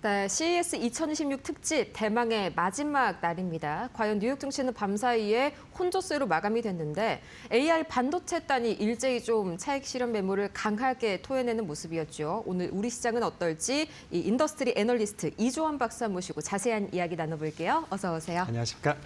네, CES 2026 특집 대망의 마지막 날입니다. 과연 뉴욕 증시는 밤 사이에 혼조세로 마감이 됐는데 AI 반도체단이 일제히 좀 차익 실현 매물을 강하게 토해내는 모습이었죠. 오늘 우리 시장은 어떨지 이 인더스트리 애널리스트 이조원 박사 모시고 자세한 이야기 나눠볼게요. 어서 오세요. 안녕하십니까.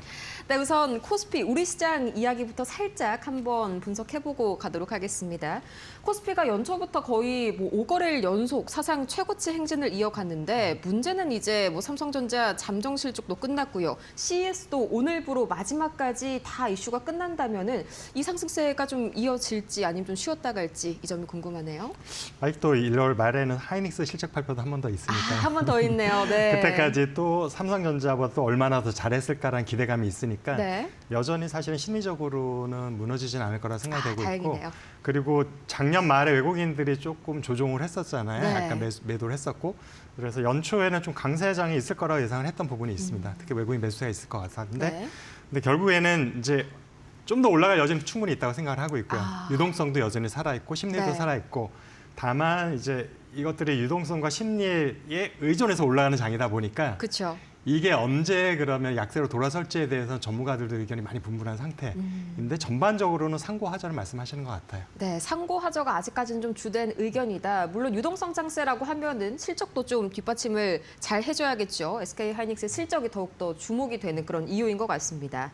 네, 우선 코스피 우리 시장 이야기부터 살짝 한번 분석해보고 가도록 하겠습니다. 코스피가 연초부터 거의 5거래일 연속 사상 최고치 행진을 이어갔는데 문제는 이제 삼성전자 잠정 실적도 끝났고요. CES도 오늘부로 마지막까지 다 이슈가 끝난다면은 이 상승세가 좀 이어질지 아니면 좀 쉬었다 갈지 이 점이 궁금하네요. 아직도 1월 말에는 하이닉스 실적 발표도 한 번 더 있으니까. 한 번 더 있네요. 네. 그때까지 또 삼성전자보다 또 얼마나 더 잘했을까라는 기대감이 있으니까 네. 여전히 사실은 심리적으로는 무너지진 않을 거라 생각되고 있고. 다행이네요. 그리고 작년 말에 외국인들이 조금 조종을 했었잖아요. 네. 약간 매도를 했었고. 그래서 연초에는 좀 강세장이 있을 거라고 예상을 했던 부분이 있습니다. 특히 외국인 매수세가 있을 것 같았는데 네. 근데 결국에는 이제 좀 더 올라갈 여지는 충분히 있다고 생각을 하고 있고요. 아. 유동성도 여전히 살아있고 심리도 네. 살아있고 다만 이제 이것들이 유동성과 심리에 의존해서 올라가는 장이다 보니까 그렇죠. 이게 언제 그러면 약세로 돌아설지에 대해서는 전문가들도 의견이 많이 분분한 상태인데 전반적으로는 상고하저를 말씀하시는 것 같아요. 네, 상고하저가 아직까지는 좀 주된 의견이다. 물론 유동성 장세라고 하면은 실적도 좀 뒷받침을 잘 해줘야겠죠. SK하이닉스의 실적이 더욱더 주목이 되는 그런 이유인 것 같습니다.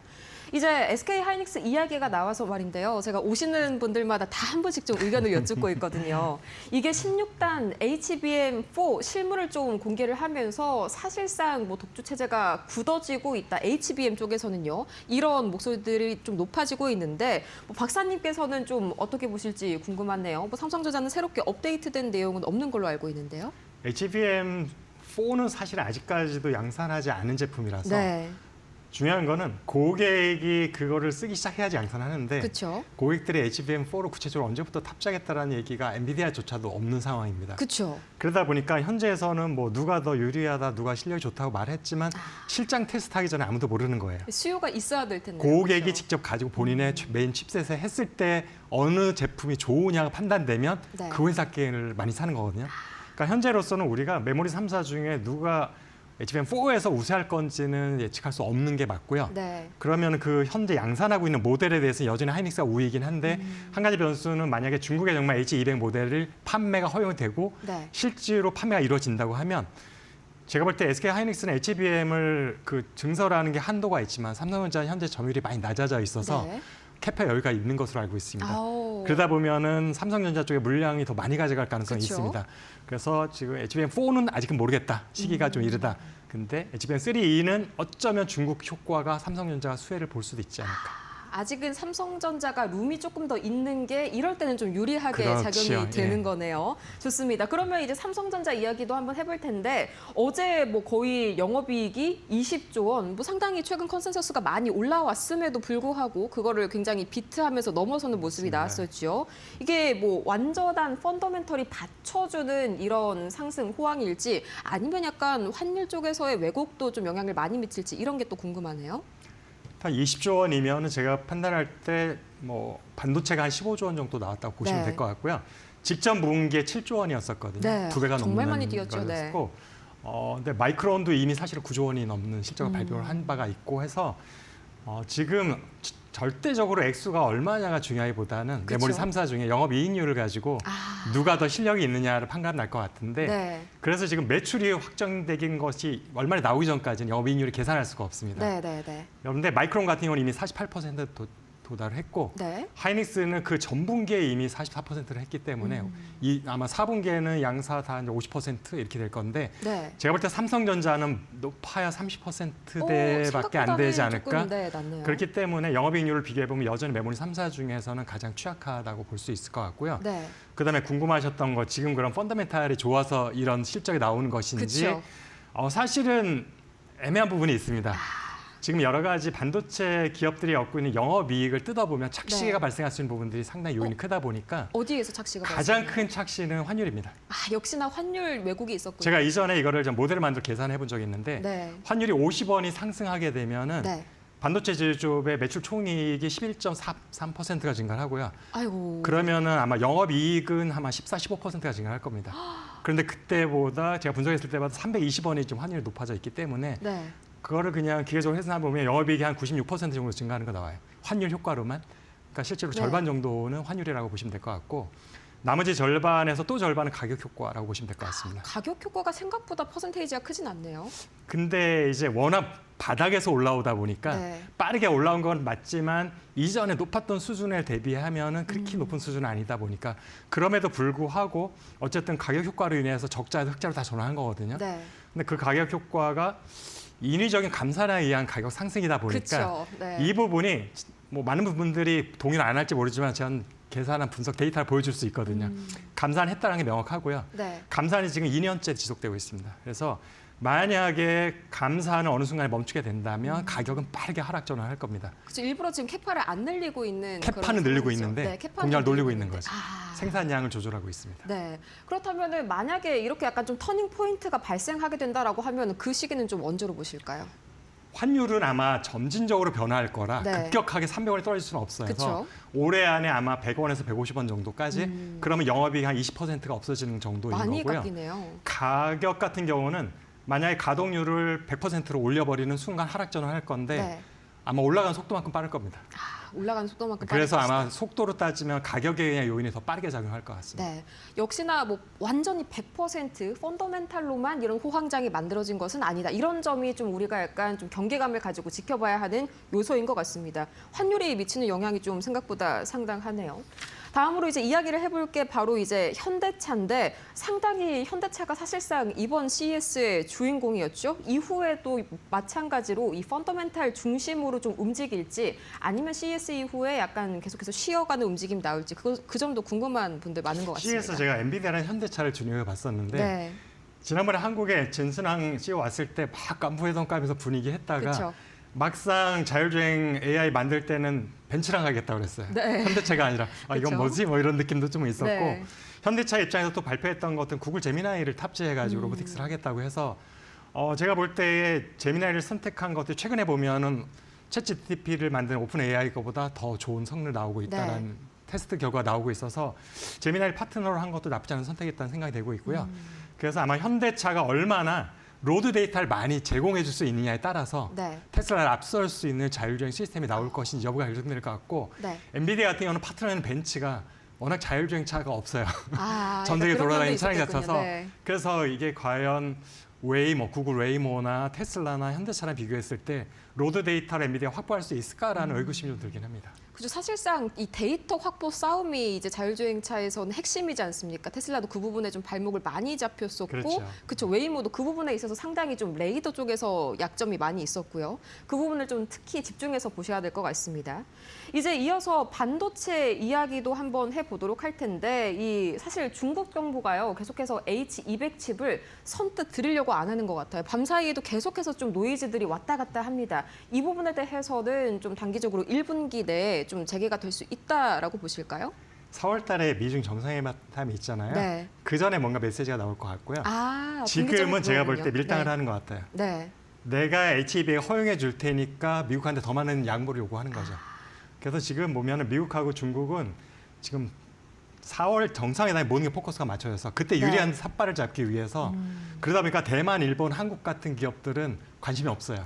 이제 SK하이닉스 이야기가 나와서 말인데요. 제가 오시는 분들마다 다 한 번씩 좀 의견을 여쭙고 있거든요. 이게 16단 HBM4 실물을 좀 공개를 하면서 사실상 독주 체제가 굳어지고 있다. HBM 쪽에서는요. 이런 목소리들이 좀 높아지고 있는데 박사님께서는 좀 어떻게 보실지 궁금하네요. 삼성전자는 새롭게 업데이트된 내용은 없는 걸로 알고 있는데요. HBM4는 사실 아직까지도 양산하지 않은 제품이라서 네. 중요한 거는 고객이 그거를 쓰기 시작해야지 양산하는데 그렇죠. 고객들이 HBM4를 구체적으로 언제부터 탑재하겠다라는 얘기가 엔비디아조차도 없는 상황입니다. 그렇죠. 그러다 보니까 현재에서는 누가 더 유리하다, 누가 실력이 좋다고 말했지만 실장 테스트하기 전에 아무도 모르는 거예요. 수요가 있어야 될 텐데. 고객이 그렇죠. 직접 가지고 본인의 메인 칩셋에 했을 때 어느 제품이 좋으냐가 판단되면 네. 그 회사를 많이 사는 거거든요. 그러니까 현재로서는 우리가 메모리 3사 중에 누가 HBM4에서 우세할 건지는 예측할 수 없는 게 맞고요. 네. 그러면 그 현재 양산하고 있는 모델에 대해서 여전히 하이닉스가 우위이긴 한데 한 가지 변수는 만약에 중국에 정말 H200 모델을 판매가 허용되고 네. 실제로 판매가 이루어진다고 하면 제가 볼 때 SK 하이닉스는 HBM을 증설하는 게 한도가 있지만 삼성전자는 현재 점유율이 많이 낮아져 있어서 네. 캐파 여유가 있는 것으로 알고 있습니다. 아오. 그러다 보면은 삼성전자 쪽에 물량이 더 많이 가져갈 가능성이 그쵸? 있습니다. 그래서 지금 HBM4는 아직은 모르겠다. 시기가 좀 이르다. 근데 HBM3E는 어쩌면 중국 효과가 삼성전자가 수혜를 볼 수도 있지 않을까. 아직은 삼성전자가 룸이 조금 더 있는 게 이럴 때는 좀 유리하게 그렇죠. 작용이 되는 예. 거네요. 좋습니다. 그러면 이제 삼성전자 이야기도 한번 해볼 텐데 어제 거의 영업이익이 20조 원, 상당히 최근 컨센서스가 많이 올라왔음에도 불구하고 그거를 굉장히 비트하면서 넘어서는 모습이 나왔었죠. 이게 완전한 펀더멘털이 받쳐주는 이런 상승 호황일지 아니면 약간 환율 쪽에서의 왜곡도 좀 영향을 많이 미칠지 이런 게 또 궁금하네요. 한 20조 원이면 제가 판단할 때 반도체가 한 15조 원 정도 나왔다고 보시면 네. 될 것 같고요. 직전 분기에 7조 원이었었거든요. 네. 2배가 정말 넘는 많이 뛰었죠. 거였고 근데 마이크론도 이미 사실 9조 원이 넘는 실적을 발표를 한 바가 있고 해서 지금 절대적으로 액수가 얼마냐가 중요하기보다는 그쵸? 메모리 3사 중에 영업이익률을 가지고 누가 더 실력이 있느냐를 판가름 날 것 같은데 네. 그래서 지금 매출이 확정된 것이 얼마나 나오기 전까지는 영업이익률을 계산할 수가 없습니다. 네. 그런데 마이크론 같은 경우는 이미 48% 도달을 했고 네. 하이닉스는 그 전분기에 이미 44%를 했기 때문에 아마 4분기에는 양사 다 50% 이렇게 될 건데 네. 제가 볼 때 삼성전자는 높아야 30%대밖에 안 생각보다는 되지 않을까? 조금, 네, 낮네요. 그렇기 때문에 영업이익률을 비교해보면 여전히 메모리 3사 중에서는 가장 취약하다고 볼 수 있을 것 같고요. 네. 그다음에 궁금하셨던 거 지금 그런 펀더멘탈이 좋아서 이런 실적이 나오는 것인지 그쵸. 사실은 애매한 부분이 있습니다. 지금 여러 가지 반도체 기업들이 얻고 있는 영업이익을 뜯어보면 착시가 네. 발생할 수 있는 부분들이 상당히 요인이 크다 보니까 어디에서 착시가 가장 발생해요? 큰 착시는 환율입니다. 역시나 환율 왜곡이 있었군요. 제가 이전에 이거를 좀 모델을 만들어 계산해 본 적이 있는데 네. 환율이 50원이 상승하게 되면은 네. 반도체 제조업의 매출 총이익이 11.3%가 증가를 하고요. 아이고. 그러면은 아마 영업이익은 아마 14, 15%가 증가할 겁니다. 그런데 그때보다 제가 분석했을 때보다 320원이 좀 환율이 높아져 있기 때문에 네. 그거를 그냥 기계적으로 해서 보면 영업이익이 한 96% 정도 증가하는 거 나와요. 환율 효과로만. 그러니까 실제로 네. 절반 정도는 환율이라고 보시면 될 것 같고 나머지 절반에서 또 절반은 가격 효과라고 보시면 될 것 같습니다. 가격 효과가 생각보다 퍼센테이지가 크진 않네요. 근데 이제 워낙 바닥에서 올라오다 보니까 네. 빠르게 올라온 건 맞지만 이전에 높았던 수준에 대비하면은 그렇게 높은 수준은 아니다 보니까 그럼에도 불구하고 어쨌든 가격 효과로 인해서 적자에서 흑자로 다 전환한 거거든요. 네. 근데 그 가격 효과가 인위적인 감산에 의한 가격 상승이다 보니까 그렇죠. 네. 이 부분이 뭐 많은 분들이 동의를 안 할지 모르지만 저는 계산한 분석 데이터를 보여줄 수 있거든요. 감산했다는 게 명확하고요. 네. 감산이 지금 2년째 지속되고 있습니다. 그래서 만약에 감산을 어느 순간에 멈추게 된다면 가격은 빠르게 하락 전환할 겁니다. 그렇죠. 일부러 지금 캐파를 안 늘리고 있는 캐파는 그런 늘리고 상황이죠. 있는데 네, 캐파는 공략을 놀리고 늘리고 있는 있는데. 거죠. 아. 생산량을 조절하고 있습니다. 네. 그렇다면은 만약에 이렇게 약간 좀 터닝 포인트가 발생하게 된다라고 하면 그 시기는 좀 언제로 보실까요? 환율은 아마 점진적으로 변화할 거라 네. 급격하게 300원이 떨어질 수는 없어요. 그래서 그쵸. 올해 안에 아마 100원에서 150원 정도까지 그러면 영업이익 한 20%가 없어지는 정도인 많이 거고요. 깎이네요. 가격 같은 경우는 만약에 가동률을 100%로 올려버리는 순간 하락 전환할 건데 네. 아마 올라가는 속도만큼 빠를 겁니다. 올라가는 속도만큼 그래서 빠를 아마 것이다. 속도로 따지면 가격에 의한 요인이 더 빠르게 작용할 것 같습니다. 네. 역시나 뭐 완전히 100% 펀더멘탈로만 이런 호황장이 만들어진 것은 아니다. 이런 점이 좀 우리가 약간 좀 경계감을 가지고 지켜봐야 하는 요소인 것 같습니다. 환율이 미치는 영향이 좀 생각보다 상당하네요. 다음으로 이제 이야기를 해볼 게 바로 이제 현대차인데 상당히 현대차가 사실상 이번 CES의 주인공이었죠. 이후에도 마찬가지로 이 펀더멘탈 중심으로 좀 움직일지 아니면 CES 이후에 약간 계속해서 쉬어가는 움직임이 나올지 그 점도 궁금한 분들 많은 것 같습니다. CES 제가 엔비디아라는 현대차를 준용해 봤었는데 네. 지난번에 한국에 진순항 CEO 왔을 때 막 깜부회동 까면서 분위기 했다가 그렇죠. 막상 자율주행 AI 만들 때는 벤츠랑 가겠다고 그랬어요. 네. 현대차가 아니라 아, 이건 그쵸. 뭐지? 뭐 이런 느낌도 좀 있었고 네. 현대차 입장에서 또 발표했던 것은 구글 제미나이를 탑재해가지고 로보틱스를 하겠다고 해서 제가 볼 때에 제미나이를 선택한 것도 최근에 보면은 챗GPT를 만든 오픈 AI 거보다 더 좋은 성능 나오고 있다라는 테스트 결과가 나오고 있어서 제미나이를 파트너로 한 것도 나쁘지 않은 선택이었다는 생각이 되고 있고요. 그래서 아마 현대차가 얼마나 로드 데이터를 많이 제공해 줄 수 있느냐에 따라서 네. 테슬라를 앞설 수 있는 자율주행 시스템이 나올 것인지 여부가 결정될 것 같고 네. 엔비디아 같은 경우는 파트너는 벤츠가 워낙 자율주행 차가 없어요. 아, 전 세계 그런 돌아다니는 면도 차량 있었겠군요. 같아서 네. 그래서 이게 과연 웨이모, 구글 웨이모나 테슬라나 현대차랑 비교했을 때 로드 데이터를 엔비디아가 확보할 수 있을까라는 의구심이 좀 들긴 합니다. 그죠. 사실상 이 데이터 확보 싸움이 이제 자율주행차에서는 핵심이지 않습니까? 테슬라도 그 부분에 좀 발목을 많이 잡혔었고, 그렇죠. 그쵸. 웨이모도 그 부분에 있어서 상당히 좀 레이더 쪽에서 약점이 많이 있었고요. 그 부분을 좀 특히 집중해서 보셔야 될 것 같습니다. 이제 이어서 반도체 이야기도 한번 해보도록 할 텐데, 이 사실 중국 정부가요 계속해서 H200 칩을 선뜻 드리려고 안 하는 것 같아요. 밤사이에도 계속해서 좀 노이즈들이 왔다 갔다 합니다. 이 부분에 대해서는 좀 단기적으로 1분기 내에 좀 재개가 될 수 있다라고 보실까요? 4월 달에 미중 정상회담이 있잖아요. 네. 그 전에 뭔가 메시지가 나올 것 같고요. 아, 지금은 제가 볼 때 분기점이 밀당을 네. 하는 것 같아요. 네. 내가 H200 허용해 줄 테니까 미국한테 더 많은 양보를 요구하는 거죠. 그래서 지금 보면은 미국하고 중국은 지금 4월 정상회담에 모든 게 포커스가 맞춰져서 그때 네. 유리한 삿발을 잡기 위해서 그러다 보니까 대만, 일본, 한국 같은 기업들은 관심이 없어요.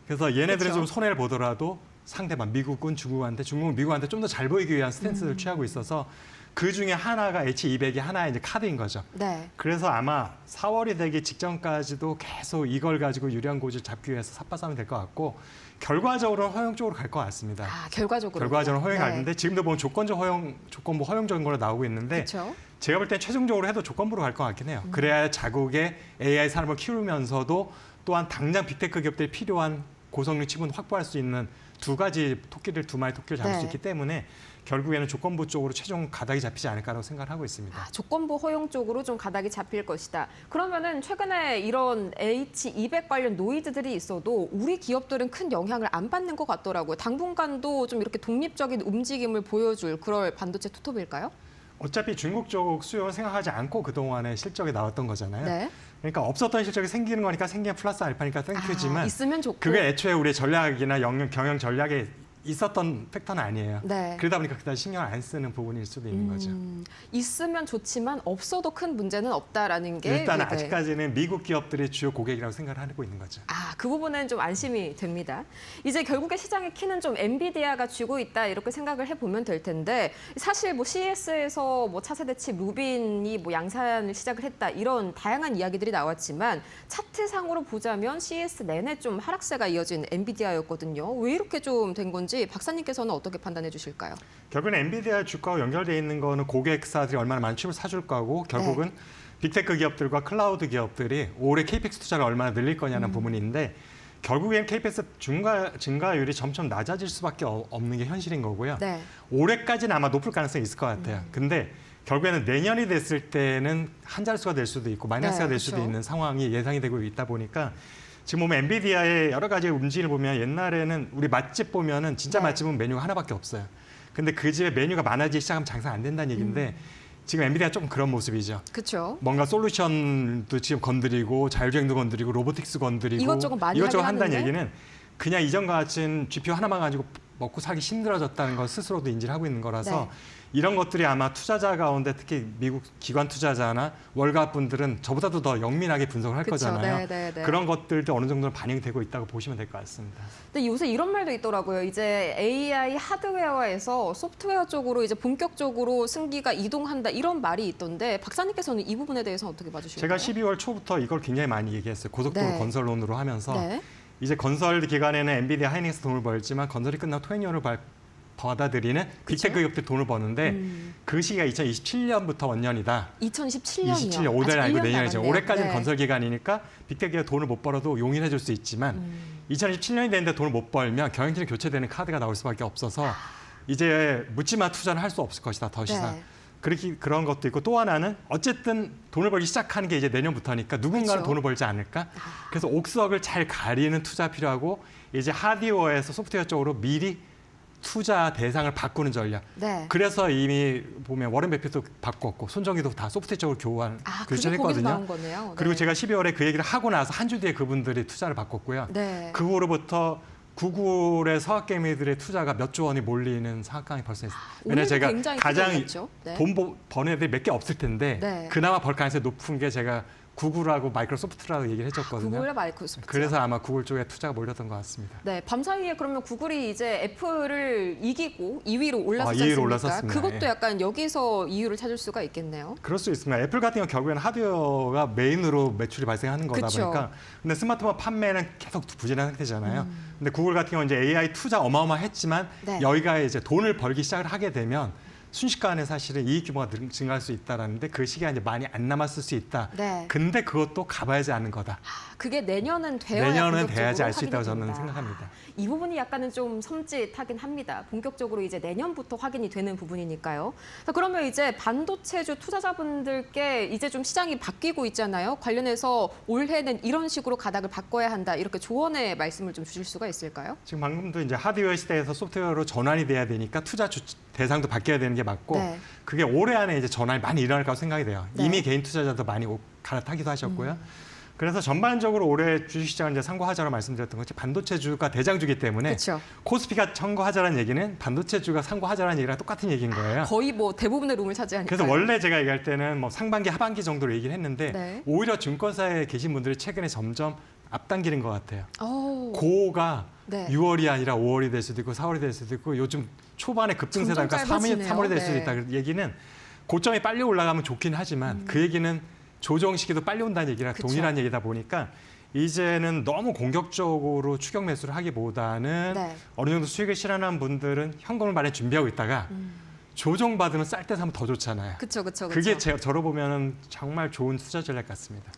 그래서 얘네들은 그쵸. 좀 손해를 보더라도 상대방 미국은 중국한테, 중국은 미국한테 좀 더 잘 보이기 위한 스탠스를 취하고 있어서 그 중에 하나가 H200이 하나의 이제 카드인 거죠. 네. 그래서 아마 4월이 되기 직전까지도 계속 이걸 가지고 유리한 고지를 잡기 위해서 삿바싸움이 될 것 같고 결과적으로는 허용 쪽으로 갈 것 같습니다. 아, 결과적으로. 결과적으로 허용이 네. 가는데 지금도 보면 조건부 허용적인 걸로 나오고 있는데 그렇죠. 제가 볼 땐 최종적으로 해도 조건부로 갈 것 같긴 해요. 그래야 자국의 AI 산업을 키우면서도 또한 당장 빅테크 기업들이 필요한 고성능 칩은 확보할 수 있는 두 마리 토끼를 잡을 네. 수 있기 때문에 결국에는 조건부 쪽으로 최종 가닥이 잡히지 않을까라고 생각을 하고 있습니다. 아, 조건부 허용 쪽으로 좀 가닥이 잡힐 것이다. 그러면은 최근에 이런 H200 관련 노이즈들이 있어도 우리 기업들은 큰 영향을 안 받는 것 같더라고요. 당분간도 좀 이렇게 독립적인 움직임을 보여줄 그럴 반도체 투톱일까요? 어차피 중국 쪽 수요는 생각하지 않고 그동안에 실적이 나왔던 거잖아요. 네. 그러니까 없었던 실적이 생기는 거니까 생기면 플러스 알파니까 땡큐지만 있으면 좋고. 그게 애초에 우리의 전략이나 경영 전략에 있었던 팩터는 아니에요. 네. 그러다 보니까 그다지 신경을 안 쓰는 부분일 수도 있는 거죠. 있으면 좋지만 없어도 큰 문제는 없다라는 게 일단 네. 아직까지는 미국 기업들의 주요 고객이라고 생각을 하고 있는 거죠. 그 부분은 좀 안심이 됩니다. 이제 결국에 시장의 키는 좀 엔비디아가 쥐고 있다 이렇게 생각을 해보면 될 텐데 사실 뭐 CES에서 뭐 차세대 칩 루빈이 뭐 양산을 시작을 했다 이런 다양한 이야기들이 나왔지만 차트상으로 보자면 CES 내내 좀 하락세가 이어진 엔비디아였거든요. 왜 이렇게 좀 된 건지 박사님께서는 어떻게 판단해 주실까요? 결국은 엔비디아 주가와 연결되어 있는 거는 고객사들이 얼마나 많은 칩을 사줄 거고 결국은 빅테크 기업들과 클라우드 기업들이 올해 KPX 투자를 얼마나 늘릴 거냐는 부분인데 결국엔 KPX 증가율이 점점 낮아질 수밖에 없는 게 현실인 거고요. 네. 올해까지는 아마 높을 가능성이 있을 것 같아요. 근데 결국에는 내년이 됐을 때는 한 자릿수가 될 수도 있고 마이너스가 될 수도 그렇죠. 있는 상황이 예상이 되고 있다 보니까 지금 보면 엔비디아의 여러 가지 움직임을 보면 옛날에는 우리 맛집 보면은 진짜 네. 맛집은 메뉴가 하나밖에 없어요. 근데 그 집에 메뉴가 많아지기 시작하면 장사 안 된다는 얘기인데 지금 엔비디아가 조금 그런 모습이죠. 그렇죠. 뭔가 솔루션도 지금 건드리고 자율주행도 건드리고 로보틱스 건드리고 이것저것 많이 이것저것 하긴 한다는 하는데. 얘기는 그냥 이전과 같은 GPU 하나만 가지고 먹고 살기 힘들어졌다는 걸 스스로도 인지를 하고 있는 거라서 이런 것들이 아마 투자자 가운데 특히 미국 기관 투자자나 월가 분들은 저보다도 더 영민하게 분석을 할 그쵸. 거잖아요. 네. 그런 것들도 어느 정도는 반영이 되고 있다고 보시면 될 것 같습니다. 근데 요새 이런 말도 있더라고요. 이제 AI 하드웨어에서 소프트웨어 쪽으로 이제 본격적으로 승기가 이동한다 이런 말이 있던데 박사님께서는 이 부분에 대해서 어떻게 봐주실까요? 제가 12월 초부터 이걸 굉장히 많이 얘기했어요. 고속도로 네. 건설론으로 하면서 네. 이제 건설 기간에는 엔비디아 하이닉스 돈을 벌지만 건설이 끝나고 토익연을 받아들이는 빅테크 기업들 돈을 버는데 그 시기가 2027년부터 원년이다. 2017년이요. 27년 5년 아니고 내년이죠. 올해까지는 건설 기간이니까 빅테크 기업 돈을 못 벌어도 용인해 줄 수 있지만 2027년이 됐는데 돈을 못 벌면 경영진이 교체되는 카드가 나올 수밖에 없어서 이제 묻지마 투자는 할 수 없을 것이다. 더 이상. 네. 그런 것도 있고 또 하나는 어쨌든 돈을 벌기 시작하는 게 이제 내년부터니까 누군가는 그쵸. 돈을 벌지 않을까? 그래서 옥석을 잘 가리는 투자 필요하고 이제 하드웨어에서 소프트웨어 쪽으로 미리 투자 대상을 바꾸는 전략. 네. 그래서 이미 보면 워렌 버핏도 바꿨고 손정희도 다 소프트웨어 쪽으로 교환 그게 거기서 나온 결정했거든요. 거네요. 네. 그리고 제가 12월에 그 얘기를 하고 나서 한 주 뒤에 그분들이 투자를 바꿨고요. 네. 그 후로부터 구글의 서학개미들의 투자가 몇 조 원이 몰리는 상황이 벌써 있어요. 왜냐하면 오늘도 제가 굉장히 가장 뜨거웠죠. 네. 돈 버는 애들이 몇 개 없을 텐데 네. 그나마 벌 가능성이 높은 게 제가 구글하고 마이크로소프트라고 얘기를 해줬거든요. 구글과 마이크로소프트. 그래서 아마 구글 쪽에 투자가 몰렸던 것 같습니다. 네, 밤사이에 그러면 구글이 이제 애플을 이기고 2위로 올랐었지 2위로 않습니까? 올랐었습니다. 그것도 예. 약간 여기서 이유를 찾을 수가 있겠네요. 그럴 수 있습니다. 애플 같은 경우 결국에는 하드웨어가 메인으로 매출이 발생하는 거다 그쵸. 보니까 근데 스마트폰 판매는 계속 부진한 상태잖아요. 근데 구글 같은 경우는 이제 AI 투자 어마어마했지만 네. 여기가 이제 돈을 벌기 시작을 하게 되면 순식간에 사실은 이익 규모가 증가할 수 있다라는데 그 시기가 이제 많이 안 남았을 수 있다. 네. 근데 그것도 가봐야지 아는 거다. 그게 내년은 돼야 내년은 돼야지 알 수 있다고 저는 됩니다. 생각합니다. 이 부분이 약간은 좀 섬찟하긴 합니다. 본격적으로 이제 내년부터 확인이 되는 부분이니까요. 자, 그러면 이제 반도체주 투자자분들께 이제 좀 시장이 바뀌고 있잖아요. 관련해서 올해는 이런 식으로 가닥을 바꿔야 한다. 이렇게 조언의 말씀을 좀 주실 수가 있을까요? 지금 방금도 이제 하드웨어 시대에서 소프트웨어로 전환이 돼야 되니까 투자 대상도 바뀌어야 되는 게 맞고 네. 그게 올해 안에 이제 전환이 많이 일어날 거라고 생각이 돼요. 네. 이미 개인 투자자도 많이 갈아타기도 하셨고요. 그래서 전반적으로 올해 주식시장을 이제 참고하자로 말씀드렸던 것이 반도체주가 대장주기 때문에 그렇죠. 코스피가 참고하자라는 얘기는 반도체주가 참고하자라는 얘기랑 똑같은 얘기인 거예요. 거의 뭐 대부분의 룸을 차지하니까. 그래서 원래 제가 얘기할 때는 뭐 상반기, 하반기 정도로 얘기를 했는데 네. 오히려 증권사에 계신 분들이 최근에 점점 앞당기는 것 같아요. 고가 네. 6월이 아니라 5월이 될 수도 있고 4월이 될 수도 있고 요즘 초반에 급등세다니까 점점 짧아지네요. 3월이 될 수도 네. 있다. 그 얘기는 고점이 빨리 올라가면 좋긴 하지만 그 얘기는 조정 시기도 빨리 온다는 얘기랑 그쵸. 동일한 얘기다 보니까 이제는 너무 공격적으로 추격 매수를 하기보다는 네. 어느 정도 수익을 실현한 분들은 현금을 마련해 준비하고 있다가 조정받으면 쌀 때 사면 더 좋잖아요. 그렇죠. 그게 저로 보면 정말 좋은 투자 전략 같습니다.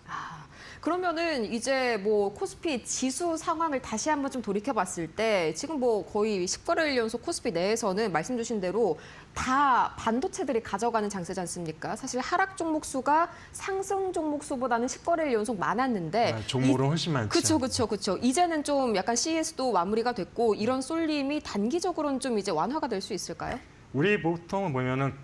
그러면은 이제 뭐 코스피 지수 상황을 다시 한번 좀 돌이켜 봤을 때 지금 뭐 거의 10거래일 연속 코스피 내에서는 말씀 주신 대로 다 반도체들이 가져가는 장세지 않습니까? 사실 하락 종목 수가 상승 종목 수보다는 10거래일 연속 많았는데 종목은 훨씬 많죠. 그렇죠. 이제는 좀 약간 CES도 마무리가 됐고 이런 쏠림이 단기적으로는 좀 이제 완화가 될 수 있을까요? 우리 보통 보면은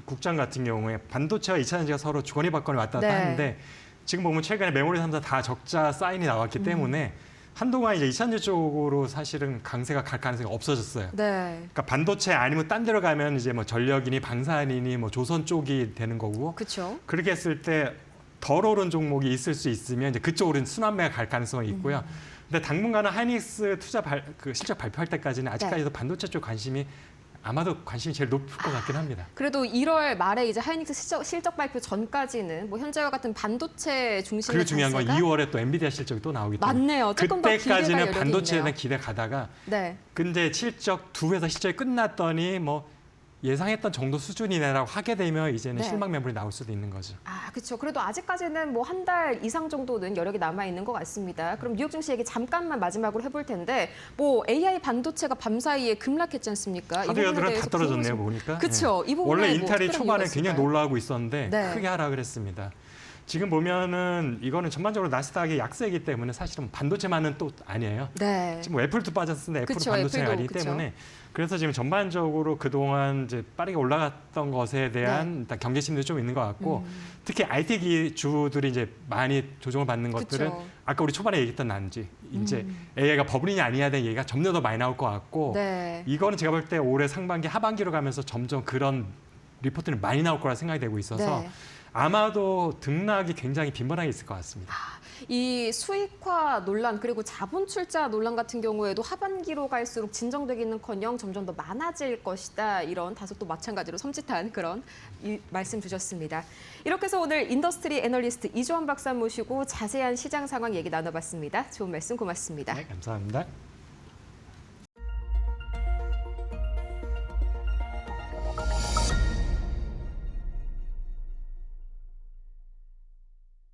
국장 같은 경우에 반도체와 2차전지가 서로 주거니 받거니 왔다 갔다 네. 하는데 지금 보면 최근에 메모리 3사 다 적자 사인이 나왔기 때문에 한동안 이제 2차전지 쪽으로 사실은 강세가 갈 가능성이 없어졌어요. 네. 그러니까 반도체 아니면 딴 데로 가면 이제 뭐 전력이니 방산이니 뭐 조선 쪽이 되는 거고 그렇죠. 그렇게 했을 때 덜 오른 종목이 있을 수 있으면 이제 그쪽으로 순환매가 갈 가능성이 있고요. 근데 당분간은 하이닉스 그 실적 발표할 때까지는 아직까지도 반도체 쪽 관심이 아마도 관심이 제일 높을 것 같긴 합니다. 그래도 1월 말에 이제 하이닉스 실적 발표 전까지는 뭐 현재와 같은 반도체 중심의 그리고 중요한 건 장세가 2월에 또 엔비디아 실적이 또 나오기 때문에 맞네요. 조금 더 기대가 그때까지는 여력이 반도체에 있네요. 대한 기대 가다가 네. 근데 실적 두 회사 실적이 끝났더니 뭐 예상했던 정도 수준이네라고 하게 되면 이제는 네. 실망 매물이 나올 수도 있는 거죠. 아, 그렇죠. 그래도 아직까지는 뭐 한 달 이상 정도는 여력이 남아 있는 것 같습니다. 그럼 뉴욕 증시 얘기 잠깐만 마지막으로 해볼 텐데, 뭐 AI 반도체가 밤 사이에 급락했지 않습니까? 이 부분에 하드웨어들은 다 대해서 떨어졌네요, 보니까. 그렇죠. 예. 이 부분에 원래 뭐 인텔이 특별한 초반에 이유가 굉장히 있을까요? 놀라고 있었는데 네. 크게 하락을 했습니다. 지금 보면은 이거는 전반적으로 나스닥의 약세이기 때문에 사실은 반도체만은 또 아니에요. 네. 지금 뭐 애플도 빠졌는데 애플은 그쵸, 반도체가 애플도, 아니기 그쵸. 때문에 그래서 지금 전반적으로 그동안 이제 빠르게 올라갔던 것에 대한 일단 경계심도 좀 있는 것 같고 특히 IT 주들이 이제 많이 조정을 받는 것들은 그쵸. 아까 우리 초반에 얘기했던 난지 이제 AI가 버블이냐 아니냐 된 얘기가 점점 더 많이 나올 것 같고 네. 이거는 제가 볼 때 올해 상반기 하반기로 가면서 점점 그런 리포트는 많이 나올 거라 생각이 되고 있어서 네. 아마도 등락이 굉장히 빈번하게 있을 것 같습니다. 이 수익화 논란 그리고 자본 출자 논란 같은 경우에도 하반기로 갈수록 진정되기는커녕 점점 더 많아질 것이다. 이런 다소 또 마찬가지로 섬찟한 그런 말씀 주셨습니다. 이렇게 해서 오늘 인더스트리 애널리스트 이주환 박사 모시고 자세한 시장 상황 얘기 나눠봤습니다. 좋은 말씀 고맙습니다. 네, 감사합니다.